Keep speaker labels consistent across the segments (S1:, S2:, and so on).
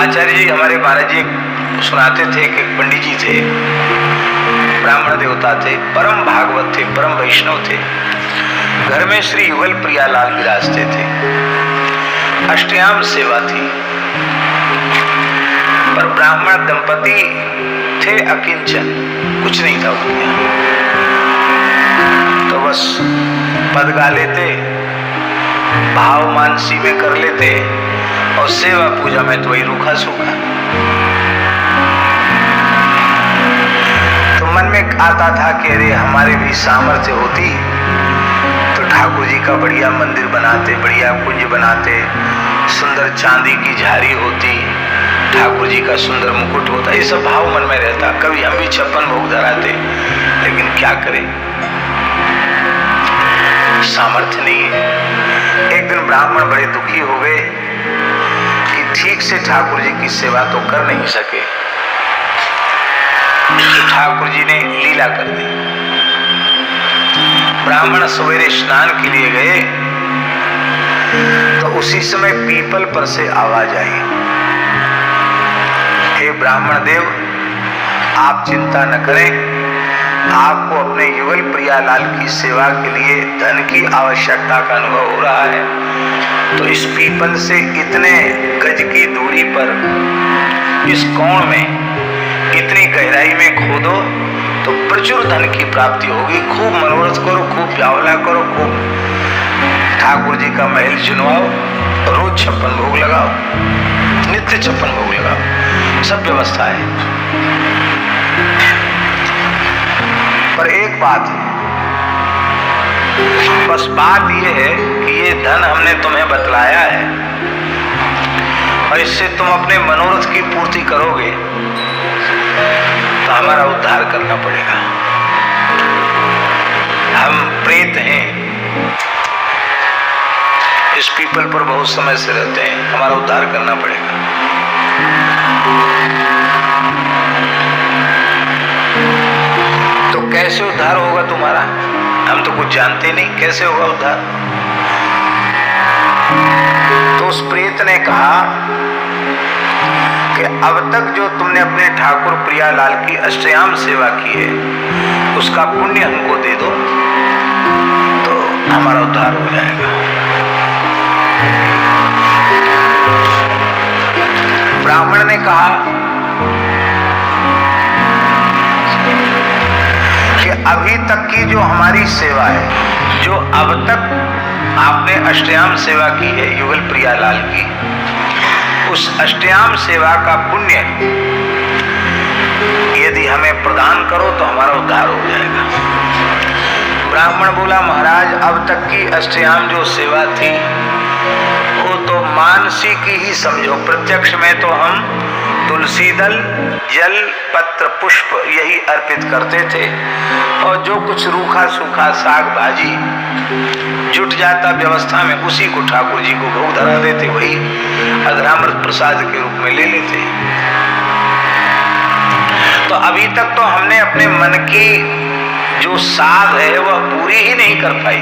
S1: आचार्य जी हमारे महाराज जी सुनाते थे कि एक पंडित जी थे, ब्राह्मण देवता थे, परम भागवत थे, परम वैष्णव थे। घर में श्री युगल प्रियालाल विराजते थे। अष्टयाम सेवा थी, पर ब्राह्मण दंपति थे अकिंचन, कुछ नहीं था उनके। तो बस पद गा लेते, भाव मानसी में कर लेते और सेवा पूजा में तो वही रूखा सूखा। तो मन में आता था कि अरे हमारे भी सामर्थ्य होती तो ठाकुर जी का बढ़िया मंदिर बनाते, बढ़िया कुंज बनाते, सुंदर चांदी की झारी होती, ठाकुर जी का सुंदर मुकुट होता। ये सब भाव मन में रहता। कभी हम भी 56 भोग धराते, लेकिन क्या करें, सामर्थ्य नहीं है। एक दिन ब्राह्मण बड़े दुखी हो गए कि ठीक से ठाकुर जी की सेवा तो कर नहीं सके। तो ठाकुर जी ने लीला कर दी। ब्राह्मण सवेरे स्नान के लिए गए तो उसी समय पीपल पर से आवाज आई, हे ब्राह्मण देव, आप चिंता न करें, आपको अपने युगल प्रियालाल की सेवा के लिए धन की आवश्यकता का अनुभव हो रहा है। तो इस पीपल से इतने गज की दूरी पर, इस कोण में, इतनी गहराई में खोदो तो प्रचुर धन की प्राप्ति होगी। खूब मनोरथ करो, खूब प्यावला करो, खूब ठाकुर जी का महल चुनवाओ, रोज 56 भोग लगाओ, नित्य 56 भोग लगाओ, सब व्यवस्था है। पर एक बात है, बस बात यह है कि ये धन हमने तुम्हें बतलाया है और इससे तुम अपने मनोरथ की पूर्ति करोगे तो हमारा उद्धार करना पड़ेगा। हम प्रेत हैं, इस पीपल पर बहुत समय से रहते हैं, हमारा उद्धार करना पड़ेगा। तो कैसे उद्धार होगा तुम्हारा? हम तो कुछ जानते नहीं, कैसे होगा उद्धार? तो उस प्रेत ने कहा कि अब तक जो तुमने अपने ठाकुर प्रियालाल की अष्टयाम सेवा की है उसका पुण्य हमको दे दो तो हमारा उद्धार हो जाएगा। ब्राह्मण ने कहा कि अभी तक की जो हमारी सेवा है, जो अब तक आपने अष्टयाम सेवा की है युगल प्रियालाल की, उस अष्टयाम सेवा का पुण्य यदि हमें प्रदान करो तो हमारा उद्धार हो जाएगा। ब्राह्मण बोला, महाराज अब तक की अष्टयाम जो सेवा थी वो तो मानसी की ही समझो, प्रत्यक्ष में तो हम तुलसी दल, जल, पत्र, पुष्प यही अर्पित करते थे और जो कुछ रूखा सूखा साग भाजी जुट जाता व्यवस्था में उसी को ठाकुर जी को भोग धरा देते, वही अधरामृत प्रसाद के रूप में ले लेते। तो अभी तक तो हमने अपने मन की जो साध है वह पूरी ही नहीं कर पाई।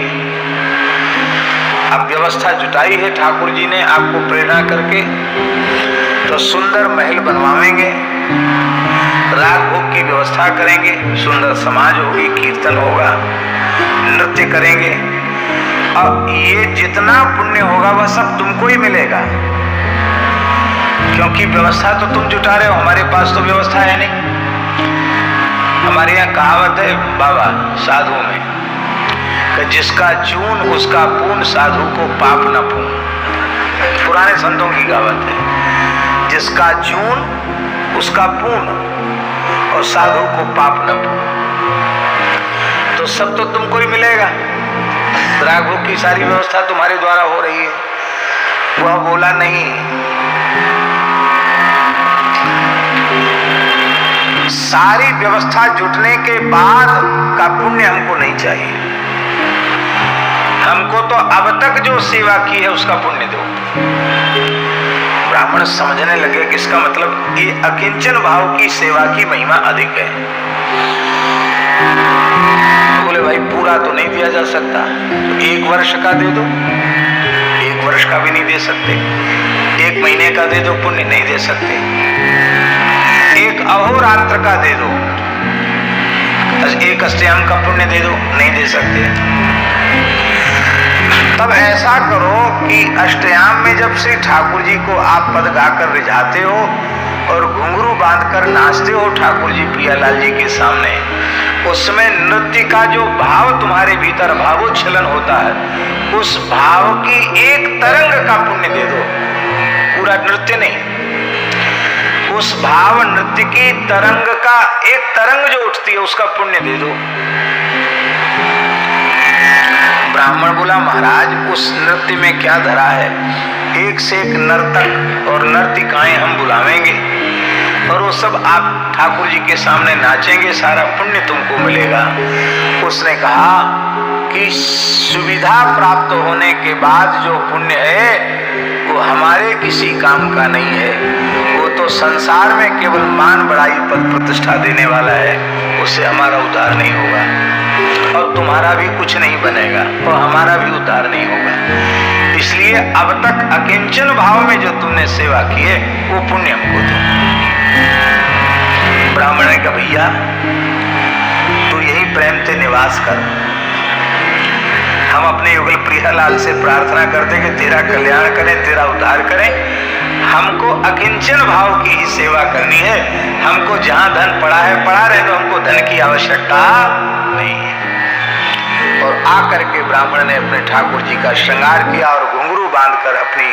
S1: अब व्यवस्था जुटाई है ठाकुर जी ने आपको प्रेरणा करके, तो सुंदर महल बनवाएंगे, राग भोग की व्यवस्था करेंगे, सुंदर समाज होगी, कीर्तन होगा, नृत्य करेंगे और ये जितना पुण्य होगा वह सब तुमको ही मिलेगा, क्योंकि व्यवस्था तो तुम जुटा रहे हो, हमारे पास तो व्यवस्था है नहीं। हमारे यहाँ कहावत है बाबा साधु में कि जिसका चून उसका पून, साधु को पाप न पून। पुराने संतों की कहावत है, जिसका चून उसका पून और साधु को पाप न पून। तो सब तो तुमको ही मिलेगा, राग भोग की सारी व्यवस्था तुम्हारे द्वारा हो रही है। वह बोला नहीं, सारी व्यवस्था जुटने के बाद का पुण्य हमको नहीं चाहिए, हमको तो अब तक जो सेवा की है उसका पुण्य दो। ब्राह्मण समझने लगे कि इसका मतलब ये अकिंचन भाव की सेवा की महिमा अधिक है। बोले भाई पूरा तो नहीं दिया जा सकता, तो 1 वर्ष का दे दो, 1 वर्ष का भी नहीं दे सकते, 1 महीने का दे दो पुण्य नहीं दे सकते, 1 अहोरात्र का दे दो, 1 अष्टयाम का पुण्य दे दो नहीं दे सकते। तब ऐसा करो कि अष्टयाम में जब श्री ठाकुर जी को आप पद गाकर रिझाते हो और घुंघरू बांधकर नाचते हो ठाकुर जी प्रियालाल जी के सामने, उसमें नृत्य का जो भाव तुम्हारे भीतर भावोच्छलन होता है, उस भाव की 1 तरंग का पुण्य दे दो, पूरा नृत्य नहीं, उस भाव नृत्य की तरंग का 1 तरंग जो उठती है उसका पुण्य दे दो। ब्राह्मण बोला महाराज उस नृत्य में क्या धरा है, 1 से 1 नर्तक और नर्तिकाएं हम बुलावेंगे और वो सब आप ठाकुर जी के सामने नाचेंगे, सारा पुण्य तुमको मिलेगा। उसने कहा कि सुविधा प्राप्त होने के बाद जो पुण्य है वो हमारे किसी काम का नहीं है, वो तो संसार में केवल मान बढ़ाई पद प्रतिष्ठा देने वाला है, उससे हमारा उद्धार नहीं होगा और तुम्हारा भी कुछ नहीं बनेगा और हमारा भी उद्धार नहीं होगा। इसलिए अब तक अकिंचन भाव में जो तुमने सेवा की है वो पुण्य हमको दो। ब्राह्मण ने कहा भैया तू यही प्रेम से निवास कर, हम अपने युगल प्रियालाल से प्रार्थना करते कि तेरा कल्याण करें, तेरा उद्धार करें। हमको अकिंचन भाव की ही सेवा करनी है, हमको जहां धन पड़ा है पड़ा रहे, तो हमको धन की आवश्यकता नहीं है। और आकर के ब्राह्मण ने अपने ठाकुर जी का श्रृंगार किया और घुंघरू बांधकर अपनी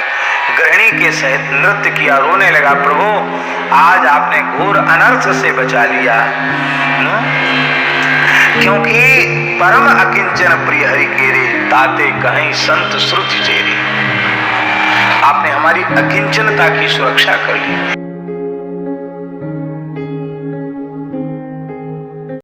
S1: गृहिणी के सहित नृत्य किया, रोने लगा, प्रभु आज आपने घोर अनर्थ से बचा लिया, क्योंकि परम अकिंचन प्रिय हरि केरे ताते कहीं संत श्रुति चेरे, आपने हमारी अकिंचनता की सुरक्षा कर ली।